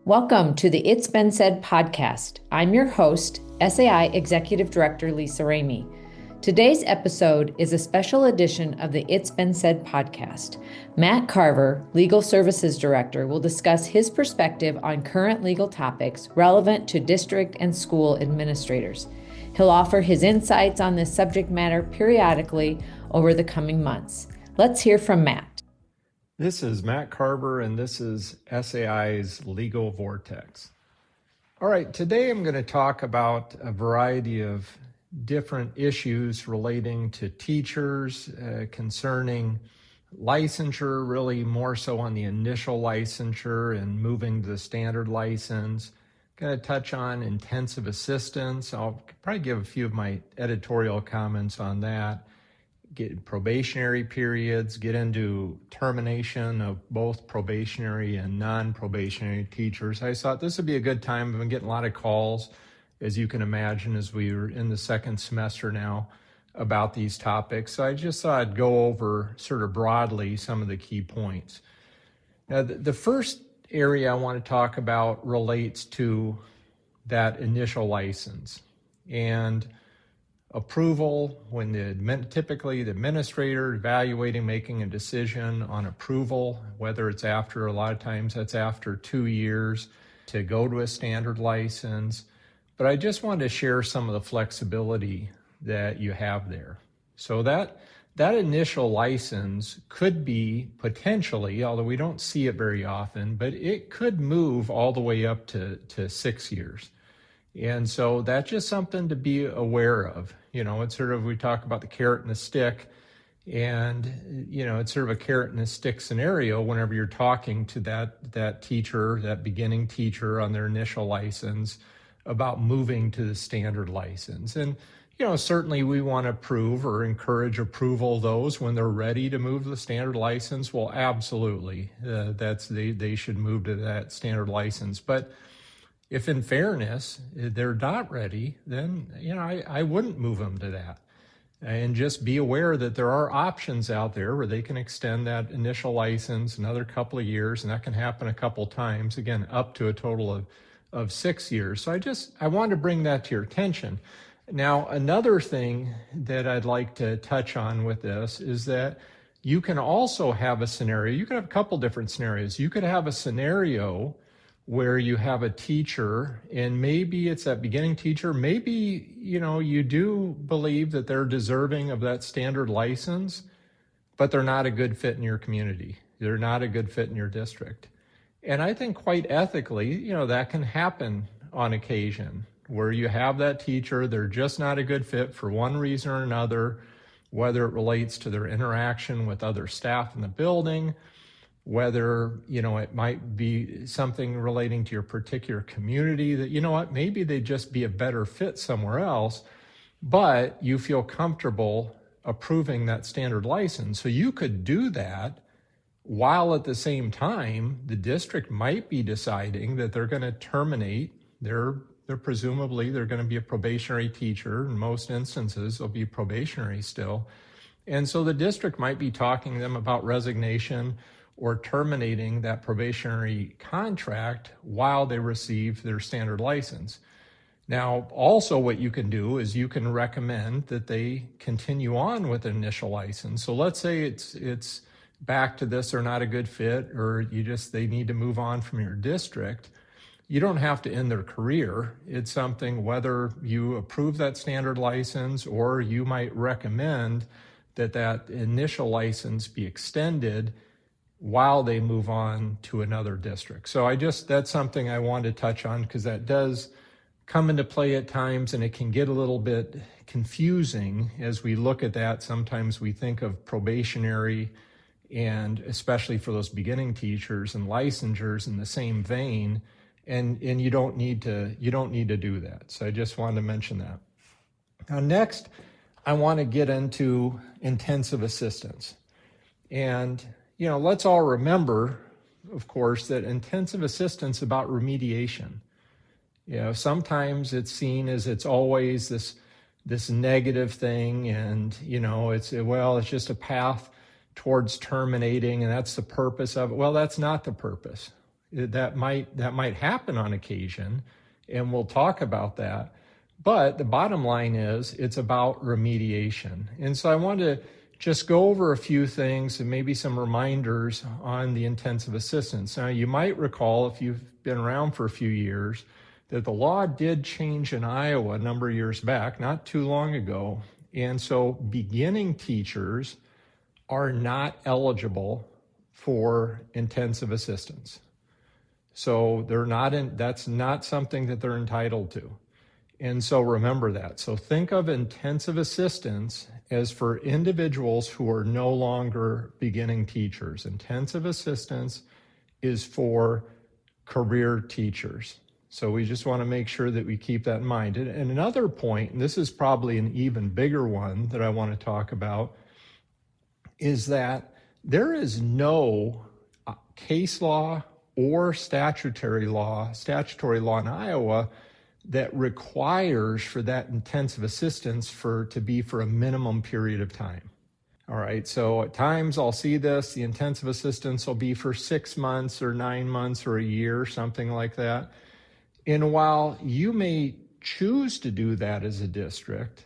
Welcome to the It's Been Said podcast. I'm your host, SAI Executive Director Lisa Ramey. Today's episode is a special edition of the It's Been Said podcast. Matt Carver, Legal Services Director, will discuss his perspective on current legal topics relevant to district and school administrators. He'll offer his insights on this subject matter periodically over the coming months. Let's hear from Matt. This is Matt Carver, and this is SAI's Legal Vortex. All right, today I'm going to talk about a variety of different issues relating to teachers, concerning licensure, really more so on the initial licensure and moving to the standard license. Going to touch on intensive assistance. I'll probably give a few of my editorial comments on that. Get probationary periods, get into termination of both probationary and non-probationary teachers. I thought this would be a good time. I've been getting a lot of calls, as you can imagine, as we were in the second semester now about these topics. So I just thought I'd go over sort of broadly some of the key points. Now, the first area I want to talk about relates to that initial license. And approval, when typically the administrator evaluating, making a decision on approval, whether it's after, a lot of times that's after 2 years to go to a standard license. But I just wanted to share some of the flexibility that you have there. So that initial license could be potentially, although we don't see it very often, but it could move all the way up to 6 years. And so that's just something to be aware of. You know, it's sort of, we talk about the carrot and the stick, and, you know, it's sort of a carrot and a stick scenario whenever you're talking to that teacher, that beginning teacher on their initial license about moving to the standard license. And, you know, certainly we want to approve or encourage approval of those when they're ready to move to the standard license. Well, absolutely, they should move to that standard license. But if in fairness, they're not ready, then, you know, I wouldn't move them to that. And just be aware that there are options out there where they can extend that initial license another couple of years, and that can happen a couple of times, again, up to a total of 6 years. So I wanted to bring that to your attention. Now, another thing that I'd like to touch on with this is that you can also have a scenario, you can have a couple different scenarios. You could have a scenario where you have a teacher, and maybe it's that beginning teacher, maybe, you know, you do believe that they're deserving of that standard license, but they're not a good fit in your community. They're not a good fit in your district. And I think quite ethically, you know, that can happen on occasion, where you have that teacher, they're just not a good fit for one reason or another, whether it relates to their interaction with other staff in the building, whether, you know, it might be something relating to your particular community that, you know what, maybe they'd just be a better fit somewhere else, but you feel comfortable approving that standard license. So you could do that while at the same time, the district might be deciding that they're going to terminate they're presumably they're going to be a probationary teacher. In most instances, they'll be probationary still. And so the district might be talking to them about resignation or terminating that probationary contract while they receive their standard license. Now, also what you can do is you can recommend that they continue on with an initial license. So let's say it's back to this, they're not a good fit, or they need to move on from your district. You don't have to end their career. It's something, whether you approve that standard license or you might recommend that initial license be extended while they move on to another district. So that's something I wanted to touch on, because that does come into play at times, and it can get a little bit confusing as we look at that. Sometimes we think of probationary, and especially for those beginning teachers, and licensures in the same vein, and you don't need to do that. So I just wanted to mention that. Now, next, I want to get into intensive assistance. And, you know, let's all remember, of course, that intensive assistance is about remediation. You know, sometimes it's seen as it's always this negative thing, and, you know, it's just a path towards terminating, and that's the purpose of it. Well, that's not the purpose. That might happen on occasion, and we'll talk about that. But the bottom line is it's about remediation. And so I want to just go over a few things and maybe some reminders on the intensive assistance. Now, you might recall, if you've been around for a few years, that the law did change in Iowa a number of years back, not too long ago. And so beginning teachers are not eligible for intensive assistance. So that's not something that they're entitled to. And so remember that. So think of intensive assistance as for individuals who are no longer beginning teachers. Intensive assistance is for career teachers. So we just want to make sure that we keep that in mind. And another point, and this is probably an even bigger one that I want to talk about, is that there is no case law or statutory law in Iowa that requires for that intensive assistance to be for a minimum period of time. All right, so at times I'll see this, the intensive assistance will be for 6 months or 9 months or a year, something like that. And while you may choose to do that as a district,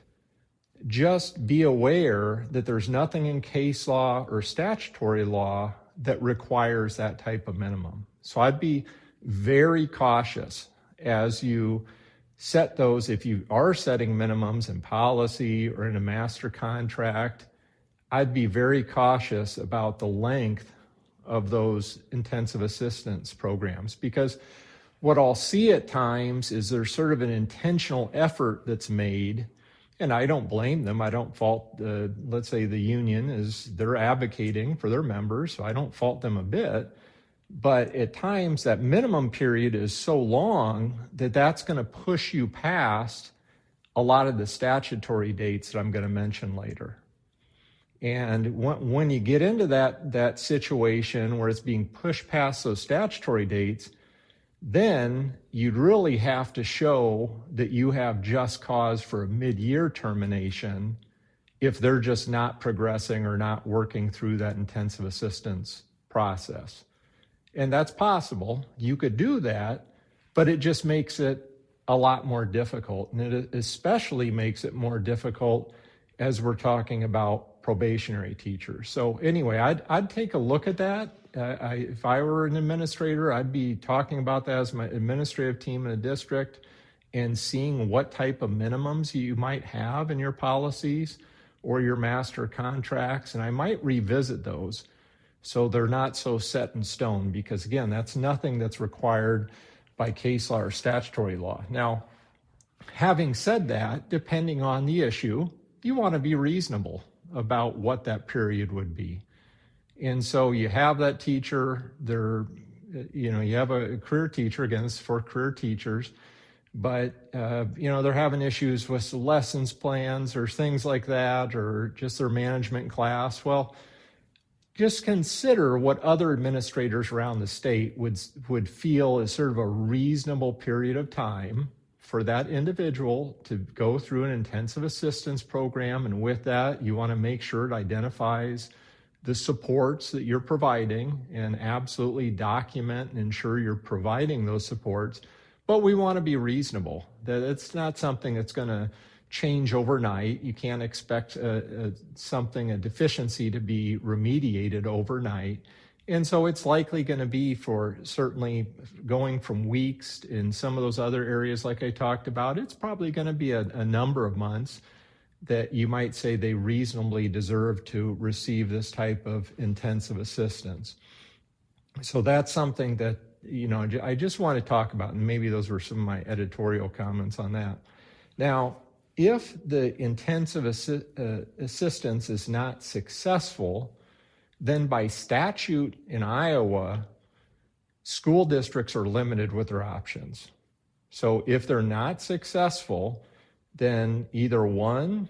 just be aware that there's nothing in case law or statutory law that requires that type of minimum. So I'd be very cautious as you set those. If you are setting minimums in policy or in a master contract, I'd be very cautious about the length of those intensive assistance programs, because what I'll see at times is there's sort of an intentional effort that's made, and I don't blame them. I don't fault, let's say the union they're advocating for their members, so I don't fault them a bit. But at times that minimum period is so long that that's going to push you past a lot of the statutory dates that I'm going to mention later. And when you get into that situation where it's being pushed past those statutory dates, then you'd really have to show that you have just cause for a mid-year termination if they're just not progressing or not working through that intensive assistance process. And that's possible. You could do that, but it just makes it a lot more difficult. And it especially makes it more difficult as we're talking about probationary teachers. So anyway, I'd take a look at that. If I were an administrator, I'd be talking about that as my administrative team in a district and seeing what type of minimums you might have in your policies or your master contracts. And I might revisit those so they're not so set in stone, because again, that's nothing that's required by case law or statutory law. Now, having said that, depending on the issue, you want to be reasonable about what that period would be. And so you have that teacher, you have a career teacher, again, it's for career teachers, but, they're having issues with lessons plans or things like that, or just their management class. Well, just consider what other administrators around the state would feel is sort of a reasonable period of time for that individual to go through an intensive assistance program. And with that, you want to make sure it identifies the supports that you're providing and absolutely document and ensure you're providing those supports. But we want to be reasonable, that it's not something that's going to change overnight. You can't expect a deficiency to be remediated overnight. And so it's likely going to be for certainly going from weeks in some of those other areas like I talked about. It's probably going to be a number of months that you might say they reasonably deserve to receive this type of intensive assistance. So that's something that, I just want to talk about, and maybe those were some of my editorial comments on that. Now, if the intensive assistance is not successful, then by statute in Iowa, school districts are limited with their options. So if they're not successful, then either one,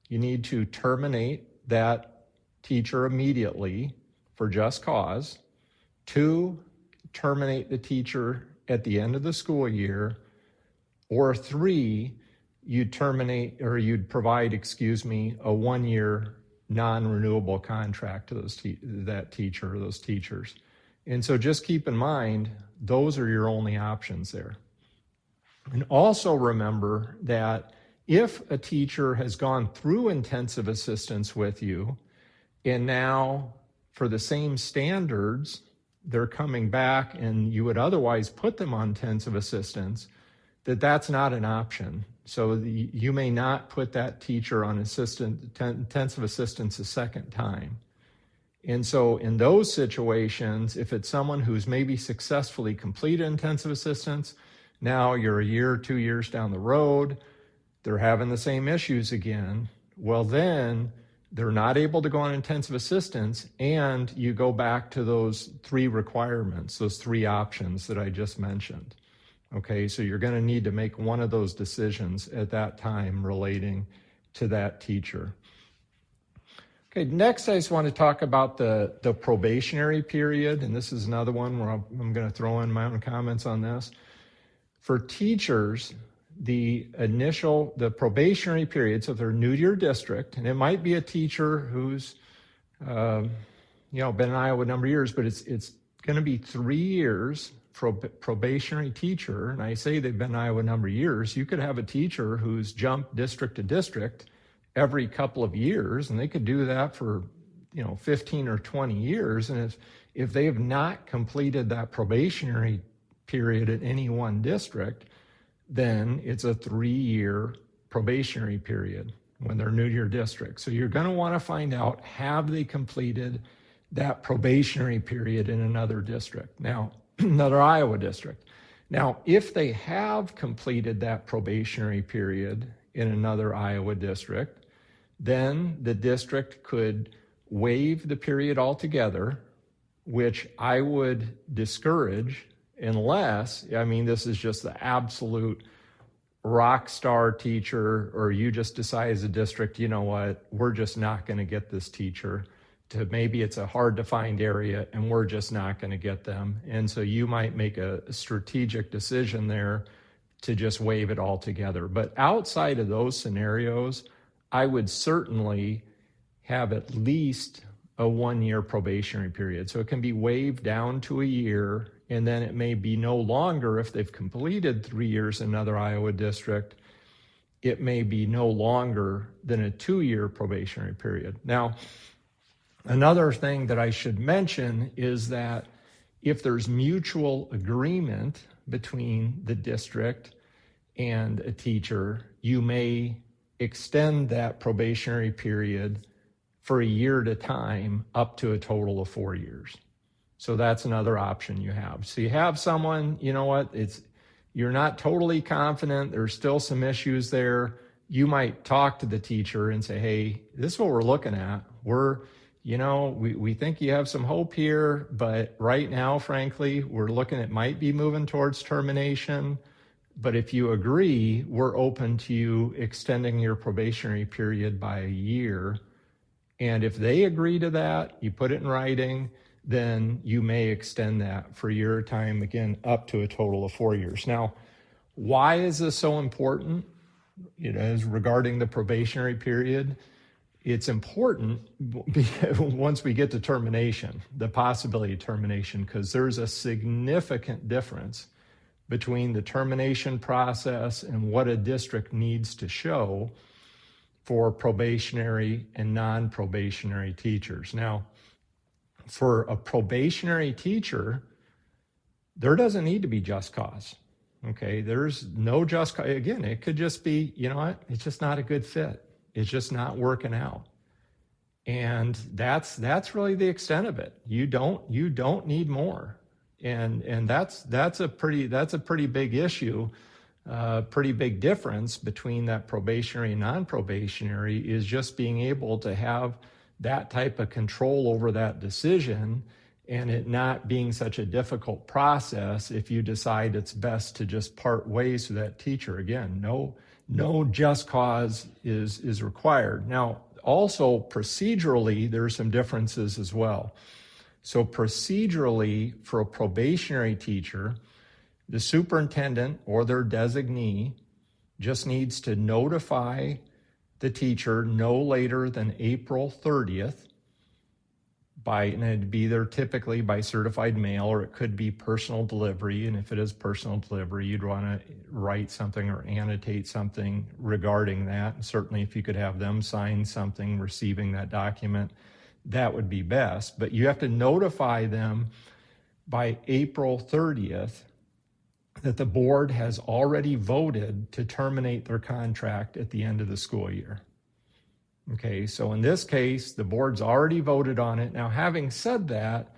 you need to terminate that teacher immediately for just cause. 2, terminate the teacher at the end of the school year. Or 3, you'd provide, a 1-year non-renewable contract to that teacher or those teachers. And so just keep in mind, those are your only options there. And also remember that if a teacher has gone through intensive assistance with you, and now for the same standards, they're coming back and you would otherwise put them on intensive assistance, that's not an option. So you may not put that teacher on intensive assistance a second time. And so in those situations, if it's someone who's maybe successfully completed intensive assistance, now you're a year or 2 years down the road, they're having the same issues again, well then they're not able to go on intensive assistance, and you go back to those 3 requirements, those 3 options that I just mentioned. Okay, so you're going to need to make one of those decisions at that time relating to that teacher. Okay, next I just want to talk about the probationary period, and this is another one where I'm going to throw in my own comments on this. For teachers, the probationary period, so if they're new to your district, and it might be a teacher who's been in Iowa a number of years, but it's going to be 3 years for a probationary teacher. And I say they've been in Iowa a number of years. You could have a teacher who's jumped district to district every couple of years, and they could do that for 15 or 20 years. And if they have not completed that probationary period at any one district, then it's a 3-year probationary period when they're new to your district. So you're going to want to find out, have they completed that probationary period in another district? Now, another Iowa district. Now, if they have completed that probationary period in another Iowa district, then the district could waive the period altogether, which I would discourage unless, this is just the absolute rock star teacher, or you just decide as a district, you know what, we're just not going to get this teacher. Maybe it's a hard to find area and we're just not going to get them. And so you might make a strategic decision there to just waive it altogether. But outside of those scenarios, I would certainly have at least a 1-year probationary period. So it can be waived down to a year, and then it may be no longer, if they've completed 3 years in another Iowa district, it may be no longer than a 2-year probationary period. Now, another thing that I should mention is that if there's mutual agreement between the district and a teacher, you may extend that probationary period for a year at a time up to a total of 4 years. So that's another option you have. So you have someone, you're not totally confident, there's still some issues there. You might talk to the teacher and say, hey, this is what we're looking at. We think you have some hope here, but right now, frankly, we're looking at might be moving towards termination. But if you agree, we're open to you extending your probationary period by a year. And if they agree to that, you put it in writing, then you may extend that for a year at a time, again, up to a total of 4 years. Now, why is this so important? As regarding the probationary period, it's important once we get to termination, the possibility of termination, because there's a significant difference between the termination process and what a district needs to show for probationary and non-probationary teachers. Now, for a probationary teacher, there doesn't need to be just cause. Okay, there's no just cause. Again, it could just be, it's just not a good fit. It's just not working out. And that's really the extent of it. You don't need more. And that's a pretty big issue. Pretty big difference between that probationary and non-probationary is just being able to have that type of control over that decision, and it not being such a difficult process if you decide it's best to just part ways with that teacher. Again, no just cause is required. Now, also procedurally, there are some differences as well. So procedurally, for a probationary teacher, the superintendent or their designee just needs to notify the teacher no later than April 30th and it'd be either typically by certified mail, or it could be personal delivery. And if it is personal delivery, you'd want to write something or annotate something regarding that. And certainly if you could have them sign something receiving that document, that would be best. But you have to notify them by April 30th that the board has already voted to terminate their contract at the end of the school year. Okay, so in this case, the board's already voted on it. Now, having said that,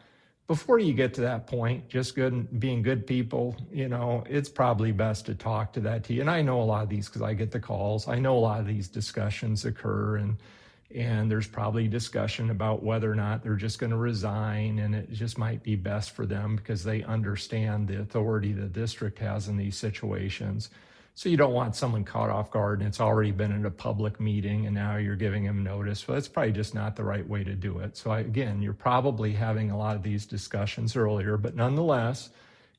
before you get to that point, just being good people, it's probably best to talk to that team. And I know a lot of these because I get the calls. I know a lot of these discussions occur, and there's probably discussion about whether or not they're just going to resign, and it just might be best for them because they understand the authority the district has in these situations. So you don't want someone caught off guard and it's already been in a public meeting and now you're giving them notice. Well, that's probably just not the right way to do it. So again, you're probably having a lot of these discussions earlier, but nonetheless,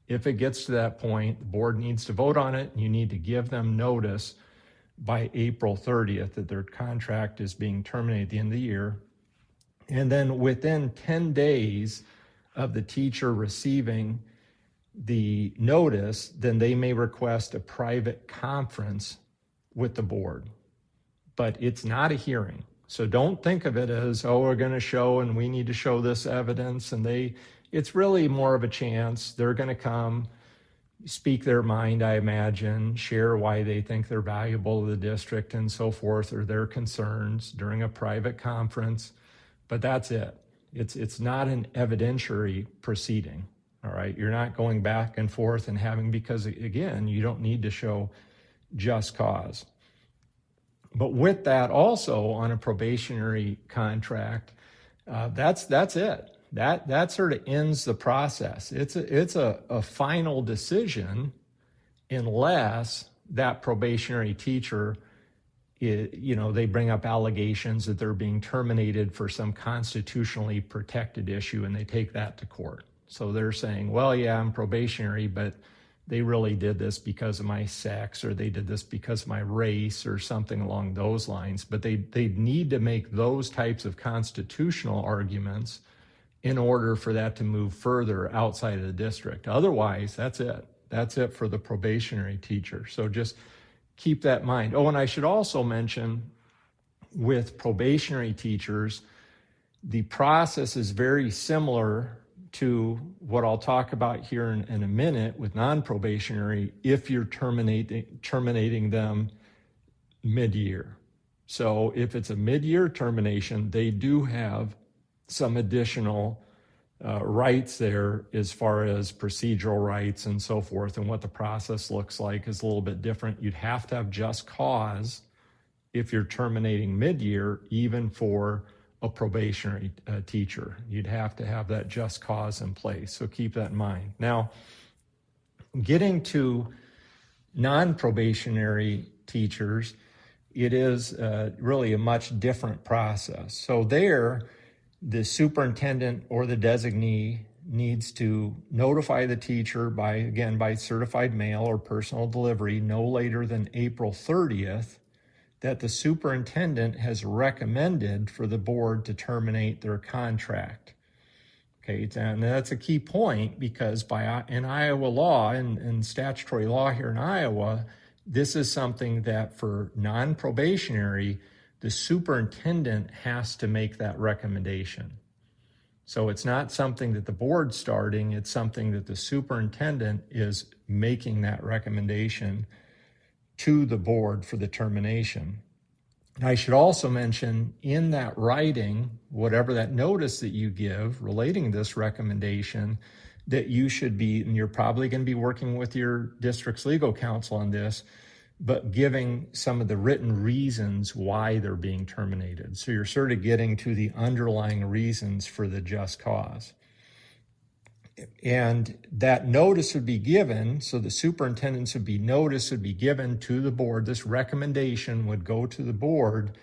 if it gets to that point, the board needs to vote on it, and you need to give them notice by April 30th that their contract is being terminated at the end of the year. And then within 10 days of the teacher receiving the notice, then they may request a private conference with the board. But it's not a hearing. So don't think of it as, we're going to show and we need to show this evidence. And it's really more of a chance. They're going to come, speak their mind, I imagine, share why they think they're valuable to the district and so forth, or their concerns during a private conference. But that's it. It's not an evidentiary proceeding. All right, you're not going back and forth and because again, you don't need to show just cause. But with that, also on a probationary contract, that's it. That sort of ends the process. It's a final decision unless that probationary teacher, they bring up allegations that they're being terminated for some constitutionally protected issue, and they take that to court. So they're saying, well, yeah, I'm probationary, but they really did this because of my sex, or they did this because of my race, or something along those lines. But they need to make those types of constitutional arguments in order for that to move further outside of the district. Otherwise, that's it. That's it for the probationary teacher. So just keep that in mind. Oh, and I should also mention, with probationary teachers, the process is very similar to what I'll talk about here in a minute with non-probationary if you're terminating them mid-year. So if it's a mid-year termination, they do have some additional rights there as far as procedural rights and so forth, and what the process looks like is a little bit different. You'd have to have just cause if you're terminating mid-year, even for a probationary teacher. You'd have to have that just cause in place. So keep that in mind. Now, getting to non-probationary teachers, it is really a much different process. So there, the superintendent or the designee needs to notify the teacher by certified mail or personal delivery no later than April 30th that the superintendent has recommended for the board to terminate their contract. Okay, and that's a key point because in Iowa law and statutory law here in Iowa, this is something that for non-probationary, the superintendent has to make that recommendation. So it's not something that the board's starting, it's something that the superintendent is making that recommendation to the board for the termination. I should also mention in that writing, whatever that notice that you give relating this recommendation, that you should be, and you're probably going to be working with your district's legal counsel on this, but giving some of the written reasons why they're being terminated. So you're sort of getting to the underlying reasons for the just cause. And that notice would be given, so the superintendents would be given to the board. This recommendation would go to the board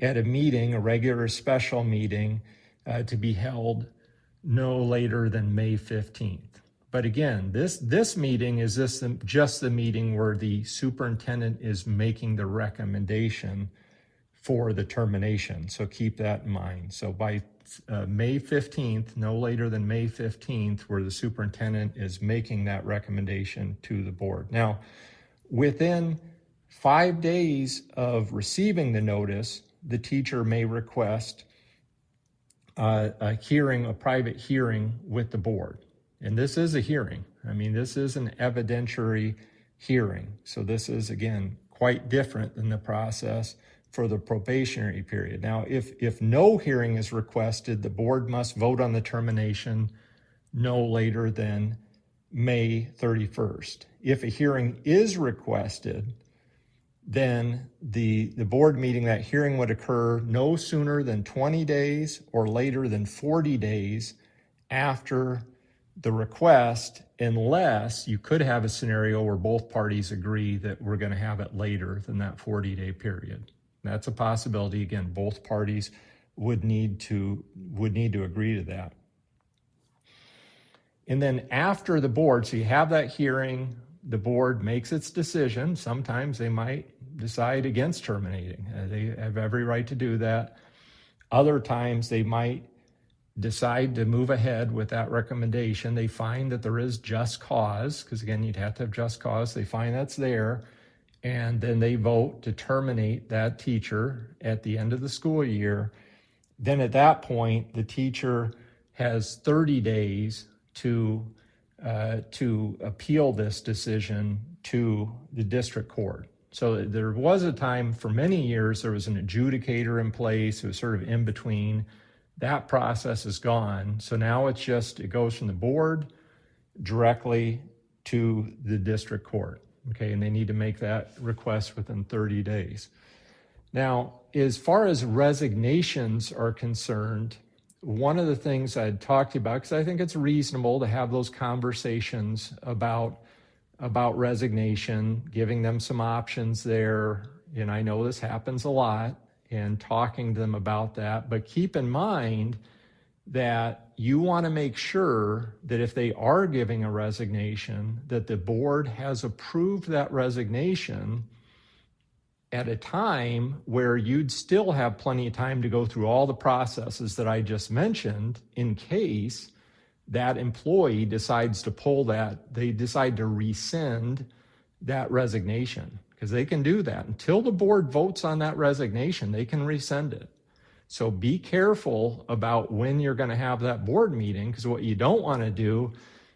at a meeting, a regular special meeting, to be held no later than May 15th. But again, this meeting is just the meeting where the superintendent is making the recommendation for the termination. So keep that in mind. So by May 15th, no later than May 15th, where the superintendent is making that recommendation to the board. Now, within 5 days of receiving the notice, the teacher may request a private hearing with the board. And this is a hearing. I mean, this is an evidentiary hearing. So this is, again, quite different than the process for the probationary period. Now, if no hearing is requested, the board must vote on the termination no later than May 31st. If a hearing is requested, then the board meeting, that hearing would occur no sooner than 20 days or later than 40 days after the request, unless you could have a scenario where both parties agree that we're going to have it later than that 40-day period. That's a possibility. Again, both parties would need to agree to that. And then after the board, so you have that hearing, the board makes its decision. Sometimes they might decide against terminating. They have every right to do that. Other times they might decide to move ahead with that recommendation. They find that there is just cause, because again, you'd have to have just cause. They find that's there, and then they vote to terminate that teacher at the end of the school year. Then at that point, the teacher has 30 days to appeal this decision to the district court. So there was a time for many years, there was an adjudicator in place. It was sort of in between. That process is gone. So now it goes from the board directly to the district court. Okay, and they need to make that request within 30 days. Now, as far as resignations are concerned, one of the things I'd talked to you about, because I think it's reasonable to have those conversations about resignation, giving them some options there. And I know this happens a lot, and talking to them about that. But keep in mind that you want to make sure that if they are giving a resignation, that the board has approved that resignation at a time where you'd still have plenty of time to go through all the processes that I just mentioned, in case that employee decides to pull that, they decide to rescind that resignation, because they can do that. Until the board votes on that resignation, they can rescind it. So be careful about when you're going to have that board meeting, because what you don't want to do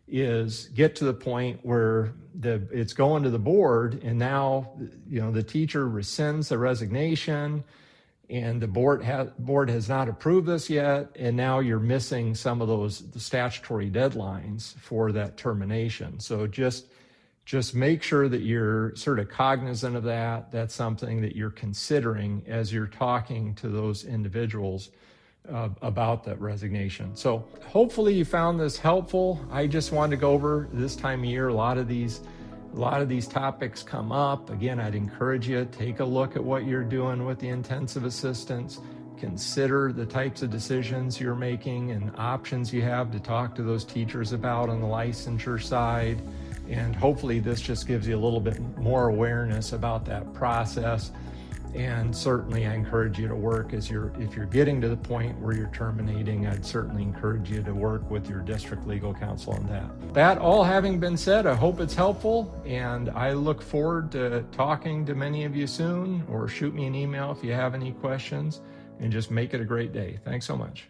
is get to the point where it's going to the board, and now the teacher rescinds the resignation, and the board has not approved this yet, and now you're missing some of the statutory deadlines for that termination. So just make sure that you're sort of cognizant of that. That's something that you're considering as you're talking to those individuals about that resignation. So hopefully you found this helpful. I just wanted to go over this time of year. A lot of these topics come up. Again, I'd encourage you to take a look at what you're doing with the intensive assistants. Consider the types of decisions you're making and options you have to talk to those teachers about on the licensure side. And hopefully this just gives you a little bit more awareness about that process. And certainly I encourage you to work if you're getting to the point where you're terminating, I'd certainly encourage you to work with your district legal counsel on that. That all having been said, I hope it's helpful, and I look forward to talking to many of you soon, or shoot me an email if you have any questions, and just make it a great day. Thanks so much.